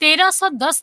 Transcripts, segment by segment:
1310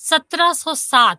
1707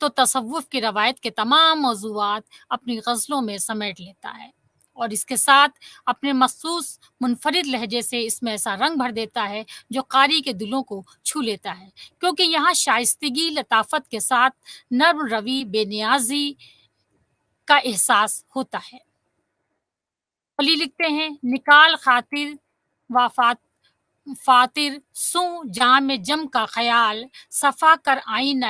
تو تصوف کی روایت کے تمام موضوعات اپنی غزلوں میں سمیٹ لیتا ہے اور اس کے ساتھ اپنے مخصوص منفرد لہجے سے اس میں ایسا رنگ بھر دیتا ہے جو قاری کے دلوں کو چھو لیتا ہے، کیونکہ یہاں شائستگی، لطافت کے ساتھ نرم روی، بے نیازی کا احساس ہوتا ہے۔ ولی لکھتے ہیں، نکال خاطر وفات فاتر سوں جام جم کا خیال، صفا کر آئینہ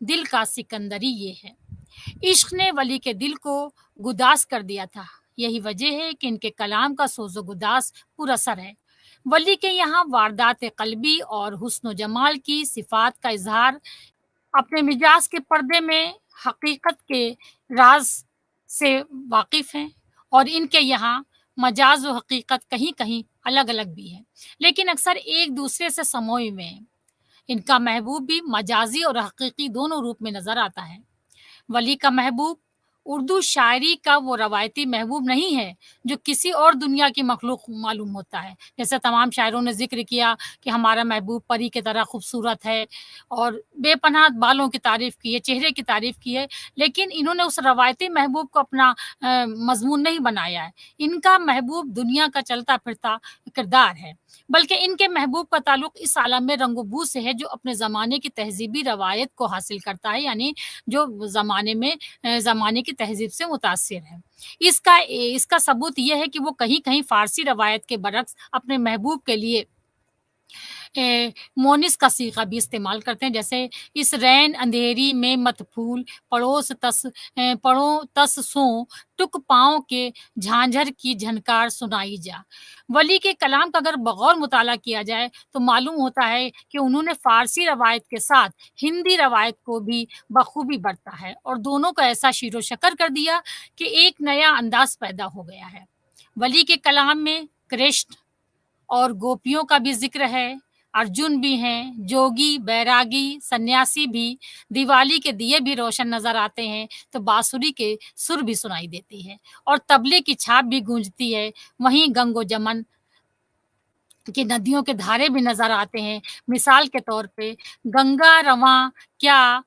دل کا سکندری یہ ہے۔ عشق نے ولی کے دل کو گداس کر دیا تھا، یہی وجہ ہے کہ ان کے کلام کا سوز و گداس پر اثر ہے۔ ولی کے یہاں واردات قلبی اور حسن و جمال کی صفات کا اظہار اپنے مزاج کے پردے میں حقیقت کے راز سے واقف ہیں، اور ان کے یہاں مجاز و حقیقت کہیں کہیں الگ الگ بھی ہے، لیکن اکثر ایک دوسرے سے سموئے ہوئے ہیں۔ ان کا محبوب بھی مجازی اور حقیقی دونوں روپ میں نظر آتا ہے۔ ولی کا محبوب اردو شاعری کا وہ روایتی محبوب نہیں ہے جو کسی اور دنیا کی مخلوق معلوم ہوتا ہے، جیسے تمام شاعروں نے ذکر کیا کہ ہمارا محبوب پری کی طرح خوبصورت ہے اور بے پناہ بالوں کی تعریف کی ہے، چہرے کی تعریف کی ہے، لیکن انہوں نے اس روایتی محبوب کو اپنا مضمون نہیں بنایا ہے۔ ان کا محبوب دنیا کا چلتا پھرتا کردار ہے، بلکہ ان کے محبوب کا تعلق اس عالم میں رنگ و بو سے ہے جو اپنے زمانے کی تہذیبی روایت کو حاصل کرتا ہے، یعنی جو زمانے کی تہذیب سے متاثر ہے۔ اس کا ثبوت یہ ہے کہ وہ کہیں کہیں فارسی روایت کے برعکس اپنے محبوب کے لیے مونس کا صیغہ بھی استعمال کرتے ہیں، جیسے اس رین اندھیری میں مت پھول، پڑھو تس سوں، ٹک پاؤں کے جھانجھر کی جھنکار سنائی جا۔ ولی کے کلام کا اگر بغور مطالعہ کیا جائے تو معلوم ہوتا ہے کہ انہوں نے فارسی روایت کے ساتھ ہندی روایت کو بھی بخوبی برتا ہے اور دونوں کو ایسا شیر و شکر کر دیا کہ ایک نیا انداز پیدا ہو گیا ہے۔ ولی کے کلام میں کرشن اور گوپیوں کا بھی ذکر ہے، ارجن بھی ہیں، جوگی، بیراگی، سنیاسی بھی، دیوالی کے دیے بھی روشن نظر آتے ہیں تو بانسری کے سر بھی سنائی دیتی ہے اور طبلے کی چھاپ بھی گونجتی ہے، وہیں گنگ و جمن کی ندیوں کے دھارے بھی نظر آتے ہیں۔ مثال کے طور پہ گنگا رواں کیا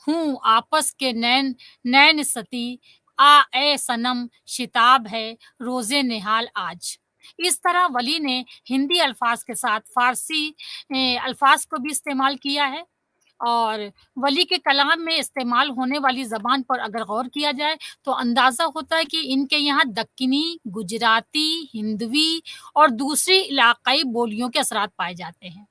ہوں آپس کے نین نین ستی، اے صنم شتاب ہے روز نہال آج۔ اس طرح ولی نے ہندی الفاظ کے ساتھ فارسی الفاظ کو بھی استعمال کیا ہے، اور ولی کے کلام میں استعمال ہونے والی زبان پر اگر غور کیا جائے تو اندازہ ہوتا ہے کہ ان کے یہاں دکنی، گجراتی، ہندوی اور دوسری علاقائی بولیوں کے اثرات پائے جاتے ہیں،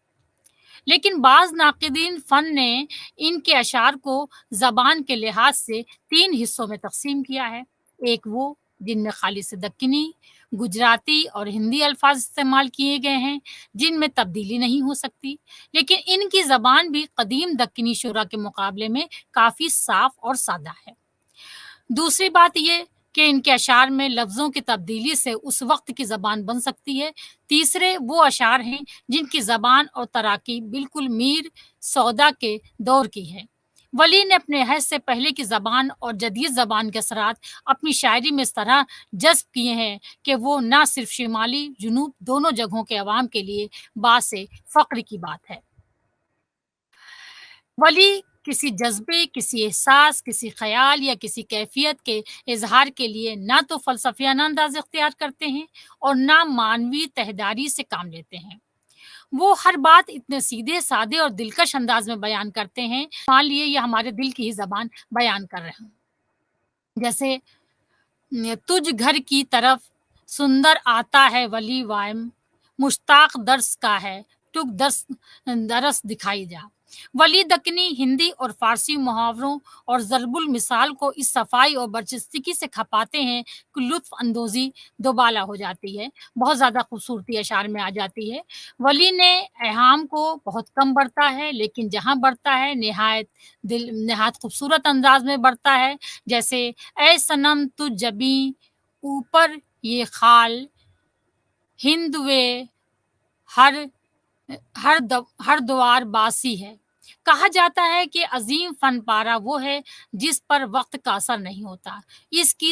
لیکن بعض ناقدین فن نے ان کے اشعار کو زبان کے لحاظ سے 3 حصوں میں تقسیم کیا ہے۔ ایک وہ جن میں خالص دکنی، گجراتی اور ہندی الفاظ استعمال کیے گئے ہیں جن میں تبدیلی نہیں ہو سکتی، لیکن ان کی زبان بھی قدیم دکنی شعراء کے مقابلے میں کافی صاف اور سادہ ہے۔ دوسری بات یہ کہ ان کے اشعار میں لفظوں کی تبدیلی سے اس وقت کی زبان بن سکتی ہے۔ تیسرے وہ اشعار ہیں جن کی زبان اور تراکیب بالکل میر سودا کے دور کی ہے۔ ولی نے اپنے عہد سے پہلے کی زبان اور جدید زبان کے اثرات اپنی شاعری میں اس طرح جذب کیے ہیں کہ وہ نہ صرف شمالی جنوب دونوں جگہوں کے عوام کے لیے باعث فخر کی بات ہے۔ ولی کسی جذبے، کسی احساس، کسی خیال یا کسی کیفیت کے اظہار کے لیے نہ تو فلسفیانہ انداز اختیار کرتے ہیں اور نہ معنوی تہداری سے کام لیتے ہیں۔ وہ ہر بات اتنے سیدھے سادے اور دلکش انداز میں بیان کرتے ہیں، مان لیے یہ ہمارے دل کی ہی زبان بیان کر رہے ہیں، جیسے تجھ گھر کی طرف سندر آتا ہے ولی وائم، مشتاق درس کا ہے ٹک درس دکھائی جا۔ ولی دکنی ہندی اور فارسی محاوروں اور ضرب المثال کو اس صفائی اور برجستگی سے کھپاتے ہیں کہ لطف اندوزی دوبالا ہو جاتی ہے، بہت زیادہ خوبصورتی اشعار میں آ جاتی ہے۔ ولی نے ایہام کو بہت کم برتا ہے، لیکن جہاں برتا ہے نہایت خوبصورت انداز میں برتا ہے، جیسے اے صنم تو جبیں اوپر یہ خال، ہندوے ہر ہر دوار باسی ہے۔ کہا جاتا ہے کہ عظیم فن پارہ وہ ہے جس پر وقت کا اثر نہیں ہوتا، اس کی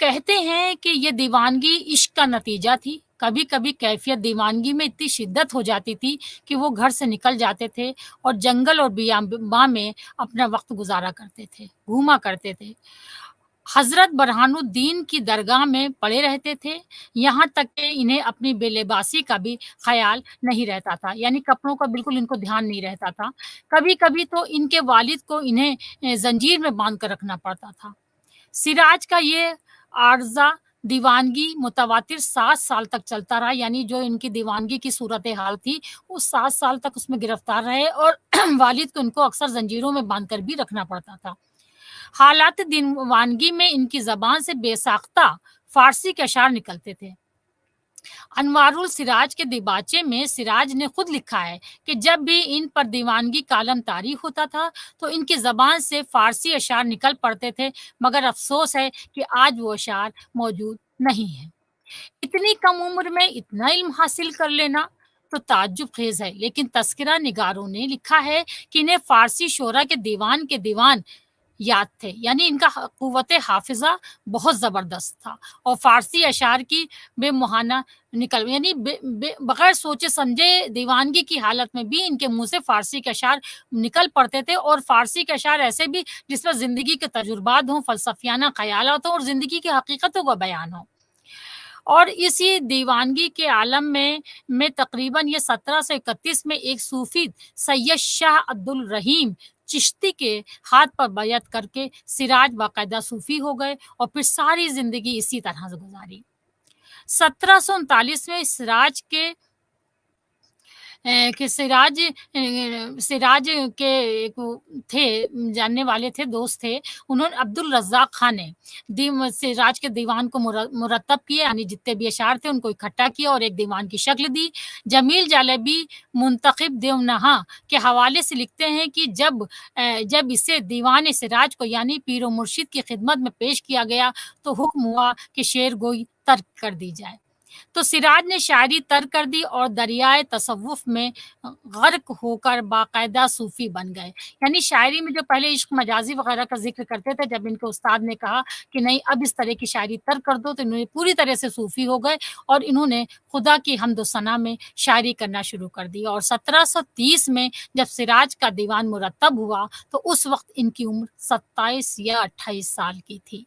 کہتے ہیں کہ یہ دیوانگی عشق کا نتیجہ تھی. کبھی کبھی کیفیت دیوانگی میں اتنی شدت ہو جاتی تھی کہ وہ گھر سے نکل جاتے تھے اور جنگل اور بیاباں میں اپنا وقت گزارا کرتے تھے، گھوما کرتے تھے. حضرت برہان الدین کی درگاہ میں پڑے رہتے تھے، یہاں تک کہ انہیں اپنی بے لباسی کا بھی خیال نہیں رہتا تھا، یعنی کپڑوں کا بالکل ان کو دھیان نہیں رہتا تھا. کبھی کبھی تو ان کے والد کو انہیں زنجیر میں باندھ کر رکھنا پڑتا تھا. سراج کا یہ عارضہ دیوانگی متواتر 7 سال تک چلتا رہا، یعنی جو ان کی دیوانگی کی صورتحال تھی وہ 7 سال تک اس میں گرفتار رہے اور والد کو ان کو اکثر زنجیروں میں باندھ کر بھی رکھنا پڑتا تھا. حالات دیوانگی میں ان کی زبان سے بے ساختہ فارسی کے اشعار نکلتے تھے. انوار السراج کے دیباچے میں سراج نے خود لکھا ہے کہ جب بھی ان پر دیوانگی کا عالم طاری ہوتا تھا تو ان کی زبان سے فارسی اشعار نکل پڑتے تھے، مگر افسوس ہے کہ آج وہ اشعار موجود نہیں ہیں. اتنی کم عمر میں اتنا علم حاصل کر لینا تو تعجب خیز ہے، لیکن تذکرہ نگاروں نے لکھا ہے کہ انہیں فارسی شعرا کے دیوان یاد تھے، یعنی ان کا قوت حافظہ بہت زبردست تھا اور فارسی اشعار کی بے مہانہ یعنی بغیر سوچے سمجھے دیوانگی کی حالت میں بھی ان کے منہ سے فارسی کے اشعار نکل پڑتے تھے، اور فارسی کے اشعار ایسے بھی جس میں زندگی کے تجربات ہوں، فلسفیانہ خیالات ہوں اور زندگی کی حقیقتوں کا بیان ہو. اور اسی دیوانگی کے عالم میں تقریباً یہ 1731 میں ایک صوفی سید شاہ عبد الرحیم چشتی کے ہاتھ پر بیعت کر کے سراج باقاعدہ صوفی ہو گئے اور پھر ساری زندگی اسی طرح سے گزاری. 1739 میں سراج کے ایک تھے جاننے والے تھے، دوست تھے، انہوں نے عبد الرزاق خان نے سراج کے دیوان کو مرتب کیا، یعنی جتنے بھی اشعار تھے ان کو اکٹھا کیا اور ایک دیوان کی شکل دی. جمیل جالبی منتخب دیونہا کے حوالے سے لکھتے ہیں کہ جب اسے دیوان سراج کو یعنی پیر و مرشد کی خدمت میں پیش کیا گیا تو حکم ہوا کہ شعر گوئی ترک کر دی جائے. تو سراج نے شاعری ترک کر دی اور دریائے تصوف میں غرق ہو کر باقاعدہ صوفی بن گئے. یعنی شاعری میں جو پہلے عشق مجازی وغیرہ کا ذکر کرتے تھے، جب ان کے استاد نے کہا کہ نہیں اب اس طرح کی شاعری ترک کر دو تو انہوں نے پوری طرح سے صوفی ہو گئے اور انہوں نے خدا کی حمد و ثنا میں شاعری کرنا شروع کر دی. اور 1730 میں جب سراج کا دیوان مرتب ہوا تو اس وقت ان کی عمر 27 یا 28 سال کی تھی.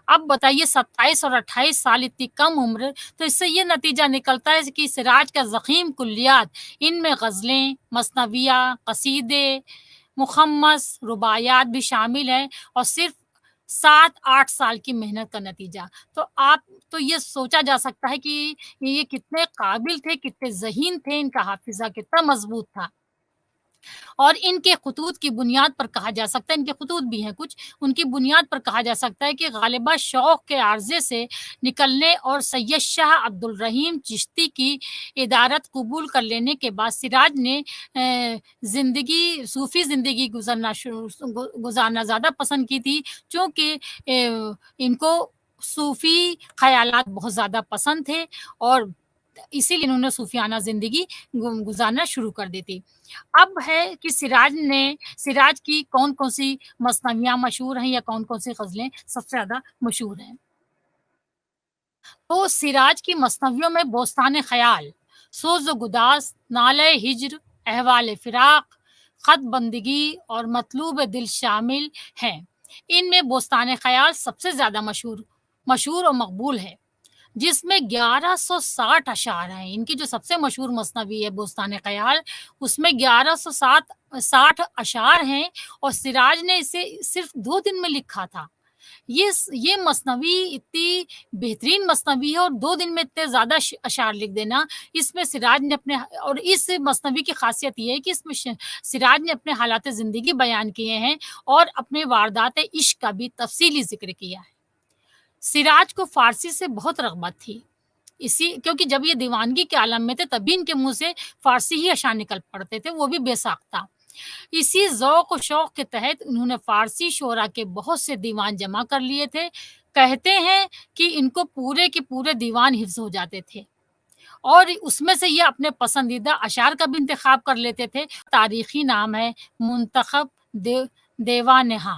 اب بتائیے 27 اور 28 سال اتنی کم عمر، تو اس سے یہ نتیجہ نکلتا ہے کہ سراج کا ضخیم کلیات، ان میں غزلیں، مثنویہ، قصیدے، مخمس، رباعیات بھی شامل ہیں اور صرف 7-8 سال کی محنت کا نتیجہ. تو تو یہ سوچا جا سکتا ہے کہ یہ کتنے قابل تھے، کتنے ذہین تھے، ان کا حافظہ کتنا مضبوط تھا. اور ان کے خطوط کی بنیاد پر کہا جا سکتا ہے، ان کے خطوط بھی ہیں کچھ، ان کی بنیاد پر کہا جا سکتا ہے کہ غالبہ شوق کے عارضے سے نکلنے اور سید شاہ عبد الرحیم چشتی کی ادارت قبول کر لینے کے بعد سراج نے صوفی زندگی گزارنا زیادہ پسند کی تھی، چونکہ ان کو صوفی خیالات بہت زیادہ پسند تھے اور اسی لیے انہوں نے صوفیانہ زندگی گزارنا شروع کر دی تھی. اب ہے کہ سراج کی کون کون سی مثنویاں مشہور ہیں یا کون کون سی غزلیں سب سے زیادہ مشہور ہیں. تو سراج کی مثنویوں میں بوستان خیال، سوز و گداز، نالہ ہجر، احوال فراق، خط بندگی اور مطلوب دل شامل ہیں. ان میں بوستان خیال سب سے زیادہ مشہور اور مقبول ہے، جس میں 1160 اشعار ہیں. ان کی جو سب سے مشہور مثنوی ہے بوستان خیال، اس میں 1160 اشعار ہیں اور سراج نے اسے صرف 2 دن میں لکھا تھا. یہ مثنوی اتنی بہترین مثنوی ہے اور 2 دن میں اتنے زیادہ اشعار لکھ دینا، اس میں سراج نے اور اس مثنوی کی خاصیت یہ ہے کہ اس میں سراج نے اپنے حالات زندگی بیان کیے ہیں اور اپنے واردات عشق کا بھی تفصیلی ذکر کیا ہے. سراج کو فارسی سے بہت رغبت تھی، کیونکہ جب یہ دیوانگی کے عالم میں تھے تبھی ان کے منہ سے فارسی ہی اشعار نکل پڑتے تھے، وہ بھی بے ساختہ. اسی ذوق و شوق کے تحت انہوں نے فارسی شعراء کے بہت سے دیوان جمع کر لیے تھے. کہتے ہیں کہ ان کو پورے کے پورے دیوان حفظ ہو جاتے تھے اور اس میں سے یہ اپنے پسندیدہ اشعار کا بھی انتخاب کر لیتے تھے. تاریخی نام ہے منتخب دیوانہا.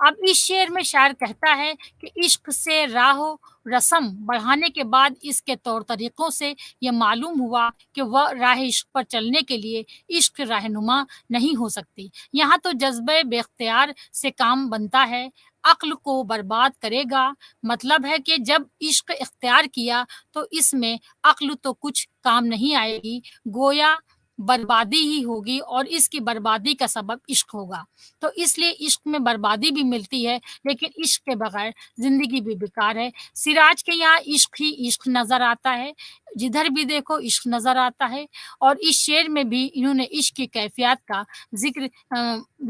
اب اس شعر میں شاعر کہتا ہے کہ عشق سے راہ و رسم بڑھانے کے بعد اس کے طور طریقوں سے یہ معلوم ہوا کہ وہ راہ عشق پر چلنے کے لیے عشق رہنما نہیں ہو سکتی۔ یہاں تو جذبہ بے اختیار سے کام بنتا ہے، عقل کو برباد کرے گا۔ مطلب ہے کہ جب عشق اختیار کیا تو اس میں عقل تو کچھ کام نہیں آئے گی، گویا بربادی ہی ہوگی، اور اس کی بربادی کا سبب عشق ہوگا۔ تو اس لیے عشق میں بربادی بھی ملتی ہے، لیکن عشق کے بغیر زندگی بھی بیکار ہے۔ سراج کے یہاں عشق ہی عشق نظر آتا ہے، جدھر بھی دیکھو عشق نظر آتا ہے، اور اس شعر میں بھی انہوں نے عشق کی کیفیات کا ذکر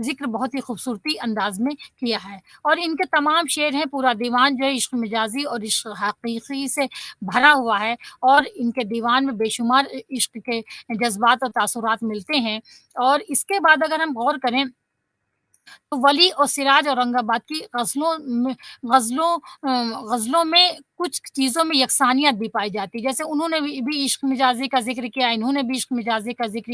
ذکر بہت ہی خوبصورتی انداز میں کیا ہے، اور ان کے تمام شعر ہیں، پورا دیوان جو ہے عشق مجازی اور عشق حقیقی سے بھرا ہوا ہے، اور ان کے دیوان میں بے شمار عشق کے جذبات اور تاثرات ملتے ہیں۔ اور اس کے بعد اگر ہم غور کریں تو ولی اور سراج اورنگ آباد کی غزلوں غزلوں میں کچھ چیزوں میں یکسانیت بھی پائی جاتی ہے، جیسے انہوں نے بھی عشق مجازی کا ذکر کیا، انہوں نے بھی عشق مجازی کا ذکر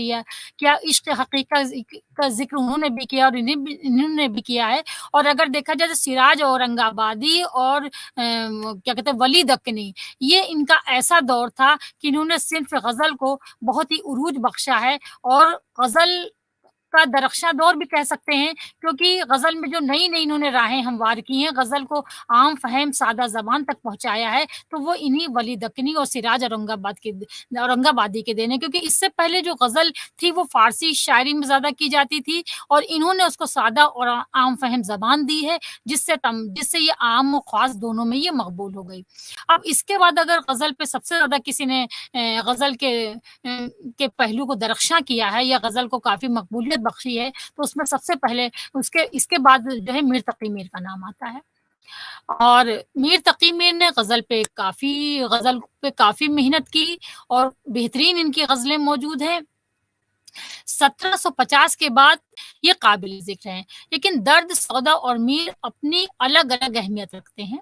کیا، عشق حقیقی کا ذکر انہوں نے بھی کیا اور انہوں نے بھی کیا ہے۔ اور اگر دیکھا جائے تو سراج اورنگ آبادی اور کیا کہتے ہیں ولی دکنی، یہ ان کا ایسا دور تھا کہ انہوں نے صنف غزل کو بہت ہی عروج بخشا ہے، اور غزل کا درخشاں دور بھی کہہ سکتے ہیں، کیونکہ غزل میں جو نئی نئی انہوں نے راہیں ہموار کی ہیں، غزل کو عام فہم سادہ زبان تک پہنچایا ہے، تو وہ انہی ولی دکنی اور سراج اورنگ آبادی کے دینے، کیونکہ اس سے پہلے جو غزل تھی وہ فارسی شاعری میں زیادہ کی جاتی تھی، اور انہوں نے اس کو سادہ اور عام فہم زبان دی ہے، جس سے یہ عام و خاص دونوں میں یہ مقبول ہو گئی۔ اب اس کے بعد اگر غزل پہ سب سے زیادہ کسی نے غزل کے پہلو کو درخشاں کیا ہے یا غزل کو کافی مقبولیت بخشی ہے، تو اس میں سب سے پہلے اس کے بعد جو ہے میر تقی میر کا نام آتا ہے۔ اور میر تقی میر نے غزل پہ کافی محنت کی، اور بہترین ان کی غزلیں موجود ہیں۔ 1750 کے بعد یہ قابل ذکر ہیں، لیکن درد سودا اور میر اپنی الگ الگ اہمیت رکھتے ہیں۔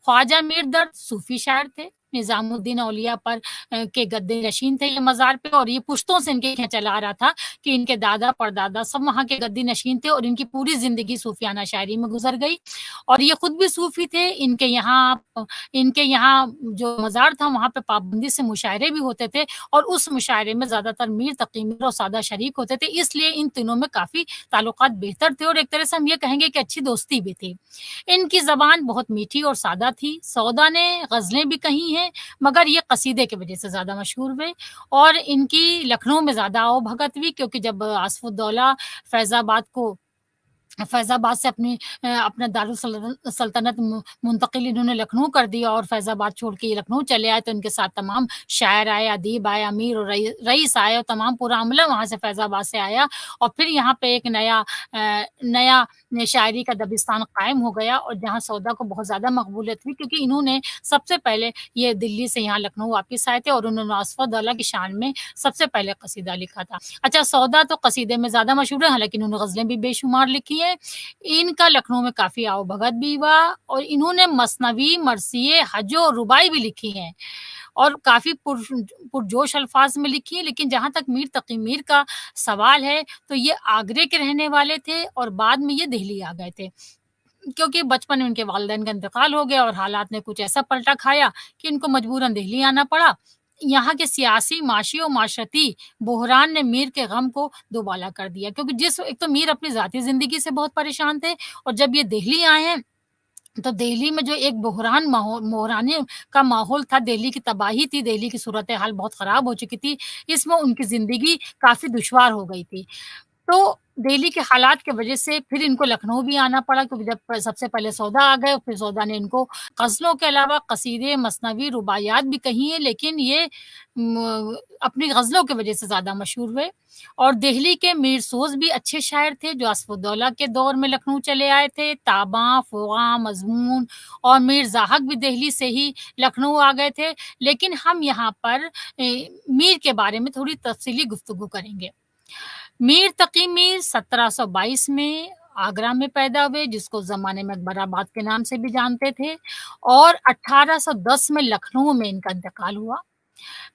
خواجہ میر درد صوفی شاعر تھے، نظام الدین اولیاء پر کے گدے نشین تھے یہ مزار پہ، اور یہ پشتوں سے ان کے چلا آ رہا تھا کہ ان کے دادا پردادا سب وہاں کے گدی نشین تھے، اور ان کی پوری زندگی صوفیانہ شاعری میں گزر گئی، اور یہ خود بھی صوفی تھے۔ ان کے یہاں جو مزار تھا وہاں پہ پابندی سے مشاعرے بھی ہوتے تھے، اور اس مشاعرے میں زیادہ تر میر تقی میر اور سادہ شریک ہوتے تھے، اس لیے ان تینوں میں کافی تعلقات بہتر تھے، اور ایک طرح سے ہم یہ کہیں گے کہ اچھی دوستی بھی تھی۔ ان کی زبان بہت میٹھی اور سادہ تھی۔ سودا نے غزلیں بھی کہی ہیں، مگر یہ قصیدے کی وجہ سے زیادہ مشہور ہوئے، اور ان کی لکھنؤ میں زیادہ آؤ بھگت ہوئی، کیونکہ جب آصف الدولہ فیض آباد سے اپنا دارالسلطنت منتقل انہوں نے لکھنؤ کر دیا، اور فیض آباد چھوڑ کے یہ لکھنؤ چلے آئے، تو ان کے ساتھ تمام شاعر آئے، ادیب آئے، امیر اور رئیس آئے، اور تمام پورا عملہ وہاں سے فیض آباد سے آیا، اور پھر یہاں پہ ایک نیا شاعری کا دبستان قائم ہو گیا، اور جہاں سودا کو بہت زیادہ مقبولیت ہوئی، کیونکہ انہوں نے سب سے پہلے یہ دلی سے یہاں لکھنؤ واپس آئے تھے، اور انہوں نے آصف الدولہ کی شان میں سب سے پہلے قصیدہ لکھا تھا۔ اچھا، سودا تو قصیدے میں زیادہ مشہور ہے، حالانکہ انہوں نے غزلیں بھی بے شمار لکھی ہیں۔ ان کا لکھنؤ میں کافی آؤ بھگت بھی ہوا، اور انہوں نے مثنوی، مرثیے، حج و رباعی بھی لکھی ہیں، اور کافی پرجوش الفاظ میں لکھی ہے۔ لیکن جہاں تک میر تقی میر کا سوال ہے تو یہ آگرے کے رہنے والے تھے، اور بعد میں یہ دہلی آ گئے تھے، کیونکہ بچپن میں ان کے والدین کا انتقال ہو گیا، اور حالات نے کچھ ایسا پلٹا کھایا کہ ان کو مجبوراً دہلی آنا پڑا۔ یہاں کے سیاسی، معاشی اور معاشرتی بحران نے میر کے غم کو دوبالا کر دیا، کیونکہ ایک تو میر اپنی ذاتی زندگی سے بہت پریشان تھے، اور جب یہ دہلی آئے ہیں تو دہلی میں جو ایک بحرانے کا ماحول تھا، دہلی کی تباہی تھی، دہلی کی صورتحال بہت خراب ہو چکی تھی، اس میں ان کی زندگی کافی دشوار ہو گئی تھی۔ تو دہلی کے حالات کی وجہ سے پھر ان کو لکھنؤ بھی آنا پڑا، کیونکہ جب سب سے پہلے سودا آ گئے، پھر سودا نے ان کو غزلوں کے علاوہ قصیدے، مثنوی، رباعیات بھی کہی ہیں، لیکن یہ اپنی غزلوں کی وجہ سے زیادہ مشہور ہوئے۔ اور دہلی کے میر سوز بھی اچھے شاعر تھے، جو آصف الدولہ کے دور میں لکھنؤ چلے آئے تھے۔ تاباں، فغاں، مضمون اور میر زاہد بھی دہلی سے ہی لکھنؤ آ گئے تھے، لیکن ہم یہاں پر میر کے بارے میں تھوڑی تفصیلی گفتگو کریں گے۔ میر تقی میر 1722 میں آگرہ میں پیدا ہوئے، جس کو زمانے میں اکبر آباد کے نام سے بھی جانتے تھے، اور 1810 میں لکھنؤ میں ان کا انتقال ہوا۔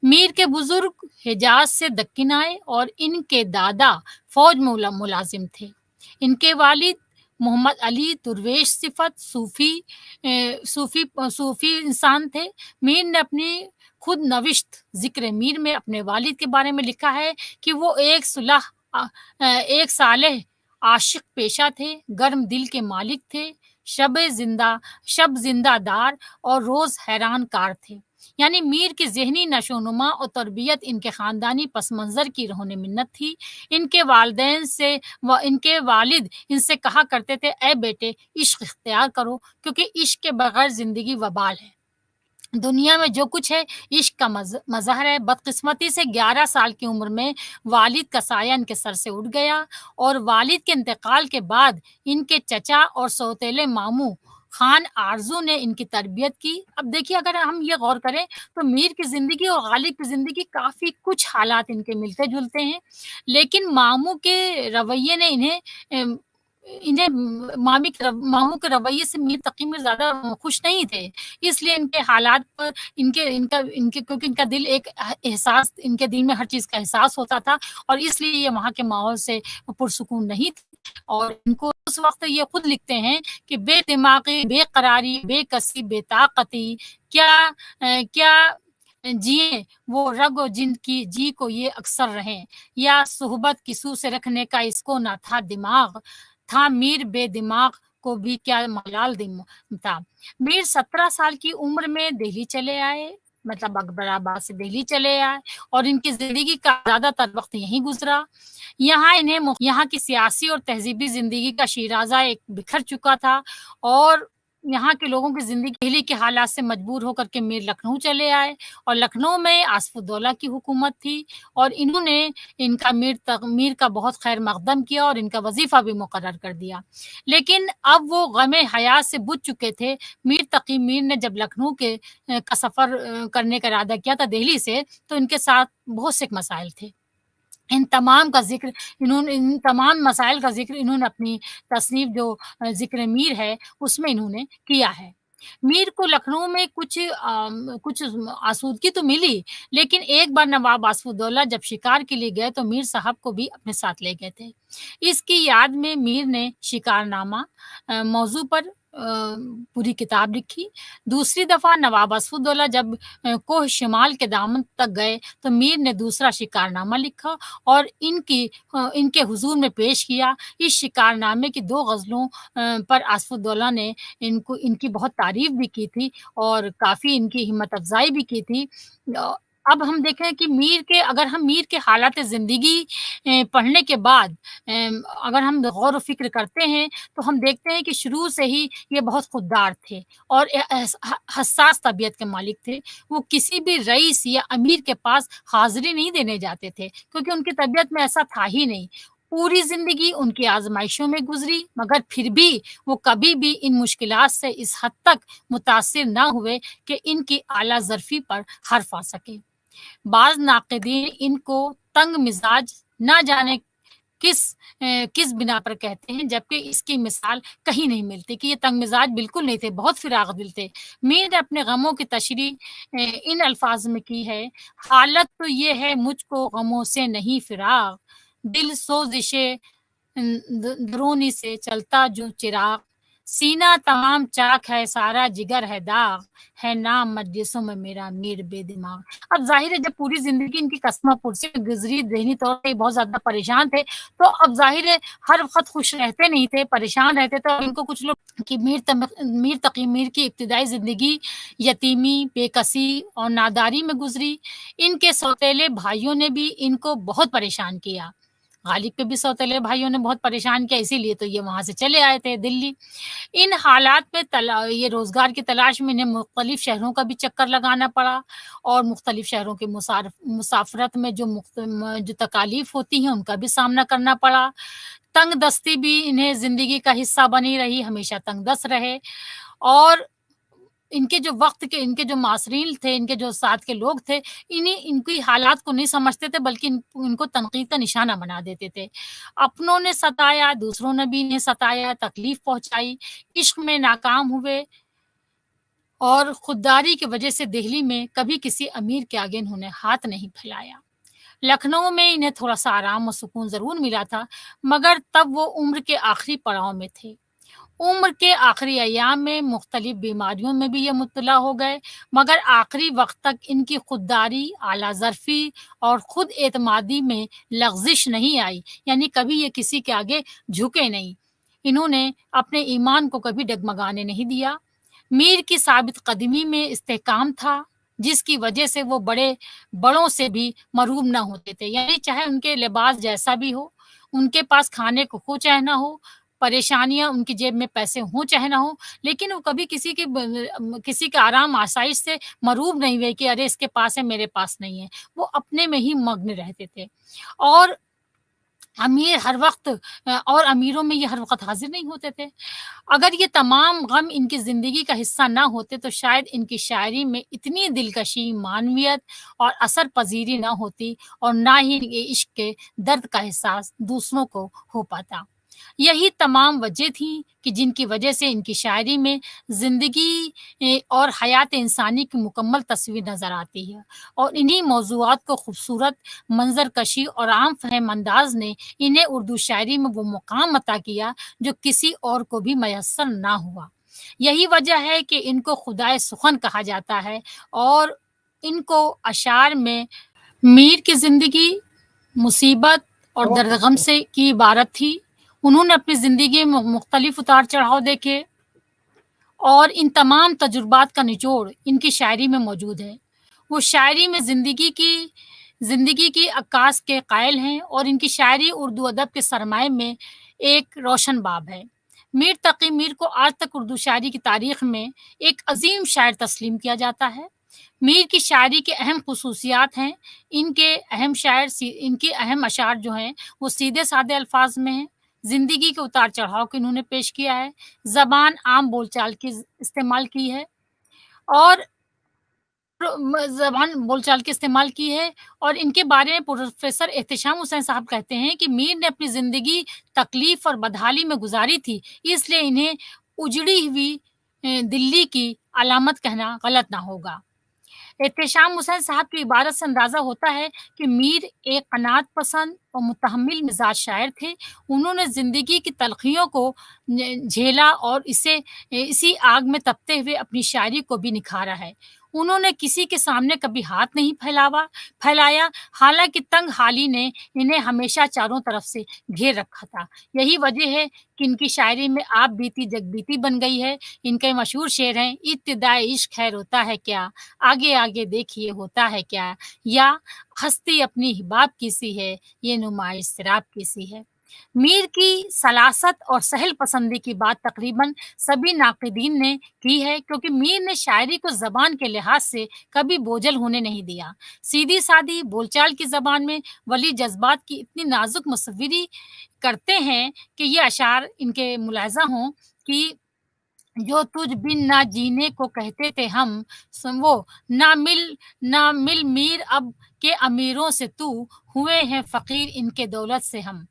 میر کے بزرگ حجاز سے دکن آئے، اور ان کے دادا فوج میں ملازم تھے۔ ان کے والد محمد علی درویش صفت صوفی انسان تھے۔ میر نے اپنی خود نوشت ذکر میر میں اپنے والد کے بارے میں لکھا ہے کہ وہ ایک صالح عاشق پیشہ تھے، گرم دل کے مالک تھے، شب زندہ دار اور روز حیران کار تھے۔ یعنی میر کی ذہنی نشو و نما اور تربیت ان کے خاندانی پس منظر کی رہن منت تھی۔ ان کے والد ان سے کہا کرتے تھے، اے بیٹے عشق اختیار کرو، کیونکہ عشق کے بغیر زندگی وبال ہے۔ دنیا میں جو کچھ ہے عشق کا مظہر ہے۔ بدقسمتی سے 11 سال کی عمر میں والد کا سایہ ان کے سر سے اٹھ گیا، اور والد کے انتقال کے بعد ان کے چچا اور سوتیلے ماموں خان آرزو نے ان کی تربیت کی۔ اب دیکھیے، اگر ہم یہ غور کریں تو میر کی زندگی اور غالب کی زندگی کافی کچھ حالات ان کے ملتے جلتے ہیں، لیکن ماموں کے رویے نے ماموں کے رویے سے میر تقی میر زیادہ خوش نہیں تھے، اس لیے ان کے حالات پر کیونکہ ان کا دل ایک احساس، ان کے دل میں ہر چیز کا احساس ہوتا تھا، اور اس لیے یہ وہاں کے ماحول سے پرسکون نہیں تھے، اور ان کو اس وقت یہ خود لکھتے ہیں کہ بے دماغی، بے قراری، بے کسی، بے طاقتی، کیا جیے وہ رگ و جن کی جی کو یہ اکثر رہیں، یا صحبت کسو سے رکھنے کا اس کو نہ تھا دماغ، تھا میر بے دماغ کو بھی کیا ملال تھا۔ میر 17 سال کی عمر میں دہلی چلے آئے، مطلب اکبر آباد سے دہلی چلے آئے، اور ان کی زندگی کا زیادہ تر وقت یہیں گزرا۔ یہاں کی سیاسی اور تہذیبی زندگی کا شیرازہ ایک بکھر چکا تھا، اور یہاں کے لوگوں کی زندگی دہلی کے حالات سے مجبور ہو کر کے میر لکھنؤ چلے آئے، اور لکھنؤ میں آصف الدولہ کی حکومت تھی، اور انہوں نے میر کا بہت خیر مقدم کیا اور ان کا وظیفہ بھی مقرر کر دیا۔ لیکن اب وہ غم حیات سے بجھ چکے تھے۔ میر تقی میر نے جب لکھنؤ کا سفر کرنے کا ارادہ کیا تھا دہلی سے، تو ان کے ساتھ بہت سے مسائل تھے۔ ان تمام مسائل کا ذکر انہوں نے اپنی تصنیف جو ذکر میر ہے اس میں انہوں نے کیا ہے۔ میر کو لکھنؤ میں کچھ آسودگی تو ملی، لیکن ایک بار نواب آصف الدولہ جب شکار کے لیے گئے تو میر صاحب کو بھی اپنے ساتھ لے گئے تھے۔ اس کی یاد میں میر نے شکار نامہ موضوع پر پوری کتاب لکھی۔ دوسری دفعہ نواب آصف الدولہ جب کوہ شمال کے دامن تک گئے تو میر نے دوسرا شکار نامہ لکھا اور ان کے حضور میں پیش کیا۔ اس شکار نامے کی 2 غزلوں پر آصف الدولہ نے ان کی بہت تعریف بھی کی تھی اور کافی ان کی ہمت افزائی بھی کی تھی۔ اب ہم دیکھیں کہ اگر ہم میر کے حالات زندگی پڑھنے کے بعد اگر ہم غور و فکر کرتے ہیں تو ہم دیکھتے ہیں کہ شروع سے ہی یہ بہت خوددار تھے اور حساس طبیعت کے مالک تھے۔ وہ کسی بھی رئیس یا امیر کے پاس حاضری نہیں دینے جاتے تھے، کیونکہ ان کی طبیعت میں ایسا تھا ہی نہیں۔ پوری زندگی ان کی آزمائشوں میں گزری، مگر پھر بھی وہ کبھی بھی ان مشکلات سے اس حد تک متاثر نہ ہوئے کہ ان کی اعلیٰ ظرفی پر حرف آ سکے۔ بعض ناقدین ان کو تنگ مزاج نہ جانے کس بنا پر کہتے ہیں، جبکہ اس کی مثال کہیں نہیں ملتی کہ یہ تنگ مزاج بالکل نہیں تھے، بہت فراغ دل تھے۔ میر نے اپنے غموں کی تشریح ان الفاظ میں کی ہے: حالت تو یہ ہے مجھ کو غموں سے نہیں فراغ، دل سوزش درونی سے چلتا جو چراغ، سینہ تمام چاک ہے سارا جگر ہے داغ، ہے نام مجلسوں میں میرا میر بے دماغ۔ اب ظاہر ہے جب پوری زندگی ان کی قسمہ پرسی گزری، ذہنی طور پہ بہت زیادہ پریشان تھے، تو اب ظاہر ہے ہر وقت خوش رہتے نہیں تھے، پریشان رہتے تھے۔ اور ان کو کچھ لوگ کہ میر تقی میر کی ابتدائی زندگی یتیمی، بے کسی اور ناداری میں گزری۔ ان کے سوتیلے بھائیوں نے بھی ان کو بہت پریشان کیا، غالب کے بھی سوتیلے بھائیوں نے بہت پریشان کیا، اسی لیے تو یہ وہاں سے چلے آئے تھے دلی۔ ان حالات میں یہ روزگار کی تلاش میں انہیں مختلف شہروں کا بھی چکر لگانا پڑا، اور مختلف شہروں کے مسافرت میں جو تکالیف ہوتی ہیں ان کا بھی سامنا کرنا پڑا۔ تنگ دستی بھی انہیں زندگی کا حصہ بنی رہی، ہمیشہ تنگ دست رہے، اور ان کے جو معاصرین تھے، ان کے جو ساتھ کے لوگ تھے، ان کی حالات کو نہیں سمجھتے تھے، بلکہ ان کو تنقید کا نشانہ بنا دیتے تھے۔ اپنوں نے ستایا، دوسروں نے بھی انہیں ستایا، تکلیف پہنچائی، عشق میں ناکام ہوئے، اور خودداری کی وجہ سے دہلی میں کبھی کسی امیر کے آگے انہوں نے ہاتھ نہیں پھیلایا۔ لکھنؤ میں انہیں تھوڑا سا آرام و سکون ضرور ملا تھا، مگر تب وہ عمر کے آخری پڑاؤ میں تھے۔ عمر کے آخری ایام میں مختلف بیماریوں میں بھی یہ مبتلا ہو گئے، مگر آخری وقت تک ان کی خودداری، اعلیٰ ظرفی اور خود اعتمادی میں لغزش نہیں آئی، یعنی کبھی یہ کسی کے آگے جھکے نہیں۔ انہوں نے اپنے ایمان کو کبھی ڈگمگانے نہیں دیا۔ میر کی ثابت قدمی میں استحکام تھا، جس کی وجہ سے وہ بڑوں سے بھی محروم نہ ہوتے تھے، یعنی چاہے ان کے لباس جیسا بھی ہو، ان کے پاس کھانے کو ہو چاہے نہ ہو، پریشانیاں ان کی جیب میں پیسے ہوں چاہے نہ ہوں، لیکن وہ کبھی کسی کے آرام آسائش سے محروم نہیں ہوئے کہ ارے اس کے پاس ہے میرے پاس نہیں ہے۔ وہ اپنے میں ہی مگن رہتے تھے، اور امیروں میں یہ ہر وقت حاضر نہیں ہوتے تھے۔ اگر یہ تمام غم ان کی زندگی کا حصہ نہ ہوتے تو شاید ان کی شاعری میں اتنی دلکشی، معنویت اور اثر پذیری نہ ہوتی، اور نہ ہی ان کے عشق کے درد کا احساس دوسروں کو ہو پاتا۔ یہی تمام وجہ تھیں کہ جن کی وجہ سے ان کی شاعری میں زندگی اور حیات انسانی کی مکمل تصویر نظر آتی ہے، اور انہی موضوعات کو خوبصورت منظر کشی اور عام فہم انداز نے انہیں اردو شاعری میں وہ مقام عطا کیا جو کسی اور کو بھی میسر نہ ہوا۔ یہی وجہ ہے کہ ان کو خدائے سخن کہا جاتا ہے، اور ان کو اشعار میں میر کی زندگی مصیبت اور درد غم سے کی عبارت تھی۔ انہوں نے اپنی زندگی میں مختلف اتار چڑھاؤ دیکھے، اور ان تمام تجربات کا نچوڑ ان کی شاعری میں موجود ہے۔ وہ شاعری میں زندگی کی عکاس کے قائل ہیں، اور ان کی شاعری اردو ادب کے سرمائے میں ایک روشن باب ہے۔ میر تقی میر کو آج تک اردو شاعری کی تاریخ میں ایک عظیم شاعر تسلیم کیا جاتا ہے۔ میر کی شاعری کے اہم خصوصیات ہیں، ان کے اہم اشعار جو ہیں وہ سیدھے سادے الفاظ میں ہیں، زندگی کے اتار چڑھاؤ کو انہوں نے پیش کیا ہے، زبان عام بول چال کی استعمال کی ہے، اور ان کے بارے میں پروفیسر احتشام حسین صاحب کہتے ہیں کہ میر نے اپنی زندگی تکلیف اور بدحالی میں گزاری تھی، اس لیے انہیں اجڑی ہوئی دلی کی علامت کہنا غلط نہ ہوگا۔ احتشام حسین صاحب کی عبارت سے اندازہ ہوتا ہے کہ میر ایک قناعت پسند اور متحمل مزاج شاعر تھے۔ انہوں نے زندگی کی تلخیوں کو جھیلا، اور اسی آگ میں تپتے ہوئے اپنی شاعری کو بھی نکھارا ہے۔ انہوں نے کسی کے سامنے کبھی ہاتھ نہیں پھیلایا، حالانکہ تنگ حالی نے انہیں ہمیشہ چاروں طرف سے گھیر رکھا تھا۔ یہی وجہ ہے کہ ان کی شاعری میں آپ بیتی جگ بیتی بن گئی ہے۔ ان کے مشہور شعر ہیں: ابتدائے عشق خیر ہوتا ہے کیا، آگے آگے دیکھیے ہوتا ہے کیا، یا ہستی اپنی حباب کی سی ہے، یہ نمائش سراب کی سی ہے۔ میر کی سلاست اور سہل پسندی کی بات تقریباً سبھی ناقدین نے کی ہے، کیونکہ میر نے شاعری کو زبان کے لحاظ سے کبھی بوجھل ہونے نہیں دیا۔ سیدھی سادی بول چال کی زبان میں ولی جذبات کی اتنی نازک مصوری کرتے ہیں کہ یہ اشعار ان کے ملاحظہ ہوں کہ جو تجھ بن نہ جینے کو کہتے تھے ہم، وہ نہ مل میر اب کے امیروں سے تو، ہوئے ہیں فقیر ان کے دولت سے ہم۔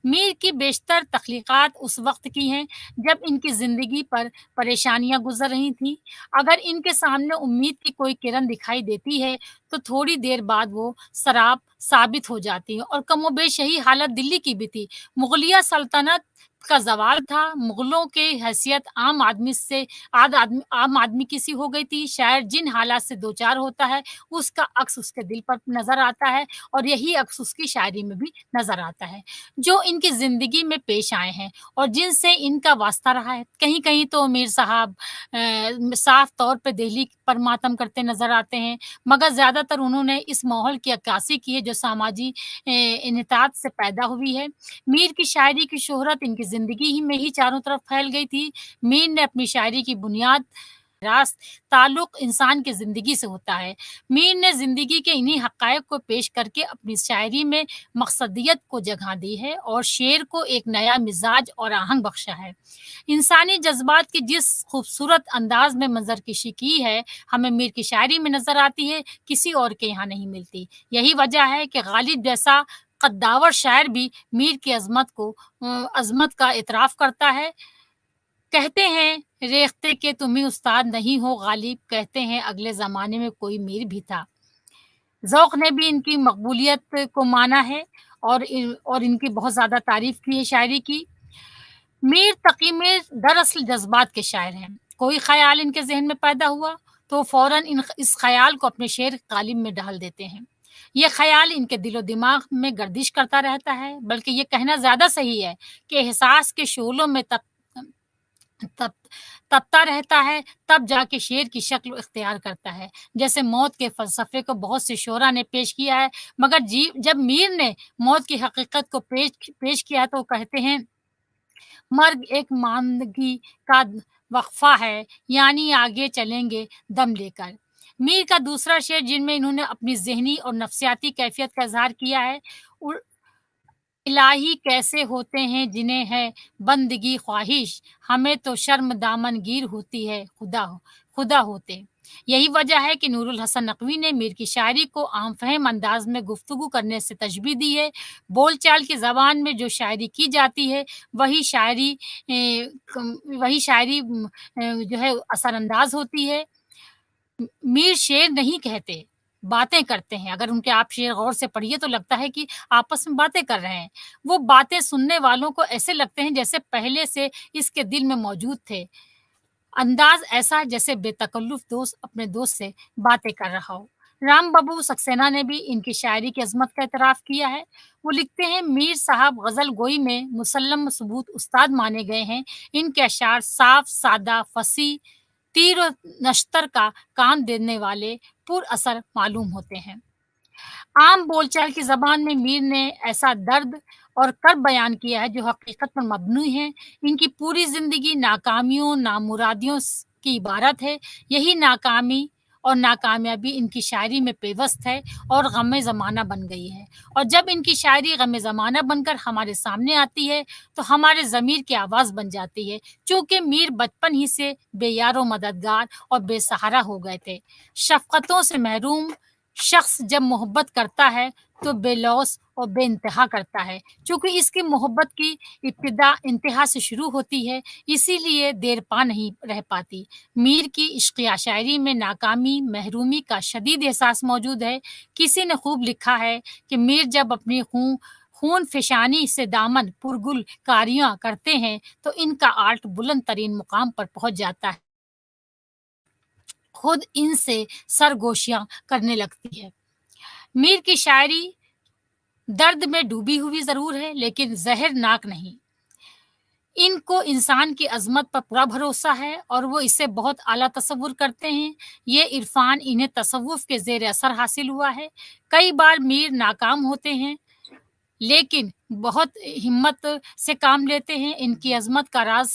میر کی بیشتر تخلیقات اس وقت کی ہیں جب ان کی زندگی پر پریشانیاں گزر رہی تھیں۔ اگر ان کے سامنے امید کی کوئی کرن دکھائی دیتی ہے تو تھوڑی دیر بعد وہ سراب ثابت ہو جاتی ہے، اور کم و بیش یہی حالت دلی کی بھی تھی۔ مغلیہ سلطنت کا زوال تھا، مغلوں کی حیثیت عام آدمی کی سی ہو گئی تھی۔ شاعر جن حالات سے دوچار ہوتا ہے اس کا عکس اس کے دل پر نظر آتا ہے، اور یہی عکس اس کی شاعری میں بھی نظر آتا ہے، جو ان کی زندگی میں پیش آئے ہیں اور جن سے ان کا واسطہ رہا ہے۔ کہیں کہیں تو میر صاحب صاف طور پہ دہلی پر ماتم کرتے نظر آتے ہیں، مگر زیادہ تر انہوں نے اس ماحول کی عکاسی کی ہے جو سماجی انحطاط سے پیدا ہوئی ہے۔ میر کی شاعری کی شہرت ان کی زندگی ہی میں ہی چاروں طرف پھیل گئی تھی۔ میر نے اپنی شاعری کی بنیاد راست تعلق انسان کی زندگی سے ہوتا ہے۔ میر نے زندگی کے انہی حقائق کو پیش کر کے اپنی شاعری میں مقصدیت کو جگہ دی ہے، اور شعر کو ایک نیا مزاج اور آہنگ بخشا ہے۔ انسانی جذبات کی جس خوبصورت انداز میں منظر کشی کی ہے ہمیں میر کی شاعری میں نظر آتی ہے، کسی اور کے یہاں نہیں ملتی۔ یہی وجہ ہے کہ غالب جیسا قداور شاعر بھی میر کی عظمت کا اعتراف کرتا ہے۔ کہتے ہیں ریختہ کہ تمہیں استاد نہیں ہو غالب، کہتے ہیں اگلے زمانے میں کوئی میر بھی تھا۔ ذوق نے بھی ان کی مقبولیت کو مانا ہے، اور ان کی بہت زیادہ تعریف کی ہے شاعری کی۔ میر تقی میر دراصل جذبات کے شاعر ہیں۔ کوئی خیال ان کے ذہن میں پیدا ہوا تو فوراً اس خیال کو اپنے شعر کے قالب میں ڈال دیتے ہیں۔ یہ خیال ان کے دل و دماغ میں گردش کرتا رہتا ہے، بلکہ یہ کہنا زیادہ صحیح ہے کہ احساس کے شعلوں میں تب تبتا رہتا ہے، تب جا کے شعر کی شکل اختیار کرتا ہے۔ جیسے موت کے فلسفے کو بہت سے شعراء نے پیش کیا ہے، مگر جب میر نے موت کی حقیقت کو پیش کیا تو وہ کہتے ہیں مرگ ایک ماندگی کا وقفہ ہے، یعنی آگے چلیں گے دم لے کر۔ میر کا دوسرا شعر جن میں انہوں نے اپنی ذہنی اور نفسیاتی کیفیت کا اظہار کیا ہے، الہی کیسے ہوتے ہیں جنہیں ہے بندگی خواہش، ہمیں تو شرم دامن گیر ہوتی ہے خدا ہوتے۔ یہی وجہ ہے کہ نور الحسن نقوی نے میر کی شاعری کو عام فہم انداز میں گفتگو کرنے سے تشبیہ دی ہے۔ بول چال کی زبان میں جو شاعری کی جاتی ہے وہی شاعری جو ہے اثر انداز ہوتی ہے۔ میر شعر نہیں کہتے، باتیں کرتے ہیں۔ اگر ان کے آپ شعر غور سے پڑھیے تو لگتا ہے کہ آپس میں باتیں کر رہے ہیں۔ وہ باتیں سننے والوں کو ایسے لگتے ہیں جیسے پہلے سے اس کے دل میں موجود تھے۔ انداز ایسا جیسے بے تکلف دوست اپنے دوست سے باتیں کر رہا ہو۔ رام بابو سکسینہ نے بھی ان کی شاعری کی عظمت کا اعتراف کیا ہے۔ وہ لکھتے ہیں میر صاحب غزل گوئی میں مسلم ثبوت استاد مانے گئے ہیں۔ ان کے اشعار صاف، سادہ، فصیح، تیر و نشتر کا کام دینے والے پر اثر معلوم ہوتے ہیں۔ عام بول چال کی زبان میں میر نے ایسا درد اور کرب بیان کیا ہے جو حقیقت پر مبنی ہے۔ ان کی پوری زندگی ناکامیوں نامرادیوں کی عبارت ہے۔ یہی ناکامی اور ناکامیابی ان کی شاعری میں پیوست ہے اور غم زمانہ بن گئی ہے۔ اور جب ان کی شاعری غم زمانہ بن کر ہمارے سامنے آتی ہے تو ہمارے ضمیر کی آواز بن جاتی ہے، چونکہ میر بچپن ہی سے بے یار و مددگار اور بے سہارا ہو گئے تھے۔ شفقتوں سے محروم شخص جب محبت کرتا ہے تو بے لوث اور بے انتہا کرتا ہے۔ چونکہ اس کی محبت کی ابتدا انتہا سے شروع ہوتی ہے، اسی لیے دیر پا نہیں رہ پاتی۔ میر کی عشقیہ شاعری میں ناکامی، محرومی کا شدید احساس موجود ہے۔ کسی نے خوب لکھا ہے کہ میر جب اپنی خون فشانی سے دامن پرگل کاریاں کرتے ہیں تو ان کا آرٹ بلند ترین مقام پر پہنچ جاتا ہے، خود ان سے سرگوشیاں کرنے لگتی ہے۔ میر کی شاعری درد میں ڈوبی ہوئی ضرور ہے لیکن زہر ناک نہیں۔ ان کو انسان کی عظمت پر پورا بھروسہ ہے اور وہ اسے بہت اعلیٰ تصور کرتے ہیں۔ یہ عرفان انہیں تصوف کے زیر اثر حاصل ہوا ہے۔ کئی بار میر ناکام ہوتے ہیں لیکن بہت ہمت سے کام لیتے ہیں۔ ان کی عظمت کا راز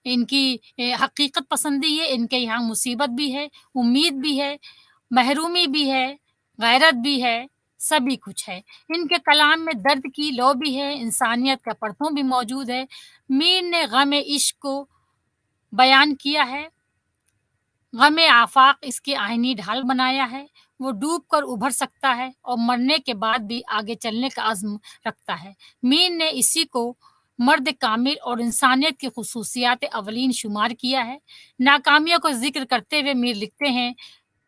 ان کی حقیقت پسندی ہے۔ ان کے یہاں مصیبت بھی ہے، امید بھی ہے، محرومی بھی ہے، غیرت بھی ہے، سبھی کچھ ہے۔ ان کے کلام میں درد کی لو بھی ہے، انسانیت کا پرتوں بھی موجود ہے۔ میر نے غم عشق کو بیان کیا ہے، غم آفاق اس کی آئینی ڈھال بنایا ہے۔ وہ ڈوب کر ابھر سکتا ہے اور مرنے کے بعد بھی آگے چلنے کا عزم رکھتا ہے۔ میر نے اسی کو مرد کامل اور انسانیت کی خصوصیات اولین شمار کیا ہے۔ ناکامیوں کو ذکر کرتے ہوئے میر لکھتے ہیں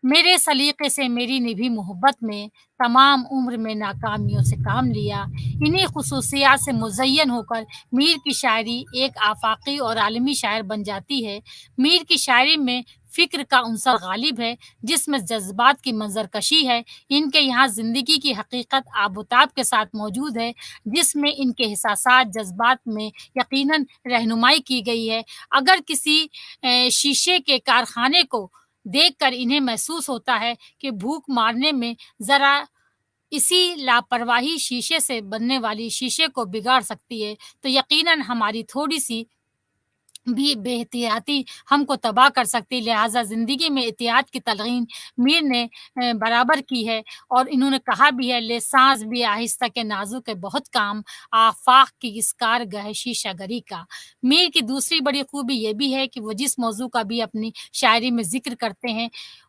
میرے سلیقے سے میری نبھی محبت میں تمام عمر میں ناکامیوں سے کام لیا۔ انہی خصوصیات سے مزین ہو کر میر کی شاعری ایک آفاقی اور عالمی شاعر بن جاتی ہے۔ میر کی شاعری میں فکر کا عنصر غالب ہے، جس میں جذبات کی منظر کشی ہے۔ ان کے یہاں زندگی کی حقیقت آب و تاب کے ساتھ موجود ہے، جس میں ان کے احساسات جذبات میں یقیناً رہنمائی کی گئی ہے۔ اگر کسی شیشے کے کارخانے کو دیکھ کر انہیں محسوس ہوتا ہے کہ بھوک مارنے میں ذرا اسی لاپرواہی شیشے سے بننے والی شیشے کو بگاڑ سکتی ہے، تو یقیناً ہماری تھوڑی سی بھی بے احتیاطی ہم کو تباہ کر سکتی۔ لہٰذا زندگی میں احتیاط کی تلقین میر نے برابر کی ہے، اور انہوں نے کہا بھی ہے لے سانس بھی آہستہ کے نازک ہے بہت کام، آفاق کی اس کارگہ شیشہ گری کا۔ میر کی دوسری بڑی خوبی یہ بھی ہے کہ وہ جس موضوع کا بھی اپنی شاعری میں ذکر کرتے ہیں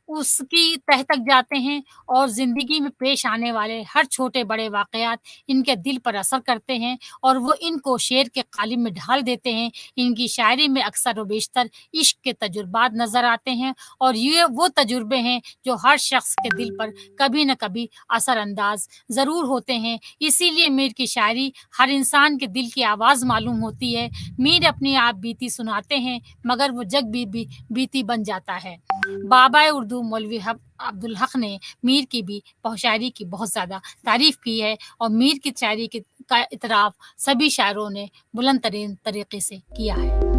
اس کی تہ تک جاتے ہیں اور زندگی میں پیش آنے والے ہر چھوٹے بڑے واقعات ان کے دل پر اثر کرتے ہیں اور وہ ان کو شعر کے قالب میں ڈھال دیتے ہیں۔ ان کی شاعری میں اکثر و بیشتر عشق کے تجربات نظر آتے ہیں اور یہ وہ تجربے ہیں جو ہر شخص کے دل پر کبھی نہ کبھی اثر انداز ضرور ہوتے ہیں۔ اسی لیے میر کی شاعری ہر انسان کے دل کی آواز معلوم ہوتی ہے۔ میر اپنی آپ بیتی سناتے ہیں مگر وہ جگ بھی بیتی بن جاتا ہے۔ بابا اردو مولوی عبدالحق نے میر کی بھی شاعری کی بہت زیادہ تعریف کی ہے اور میر کی شاعری کا اعتراف سبھی شاعروں نے بلند ترین طریقے سے کیا ہے۔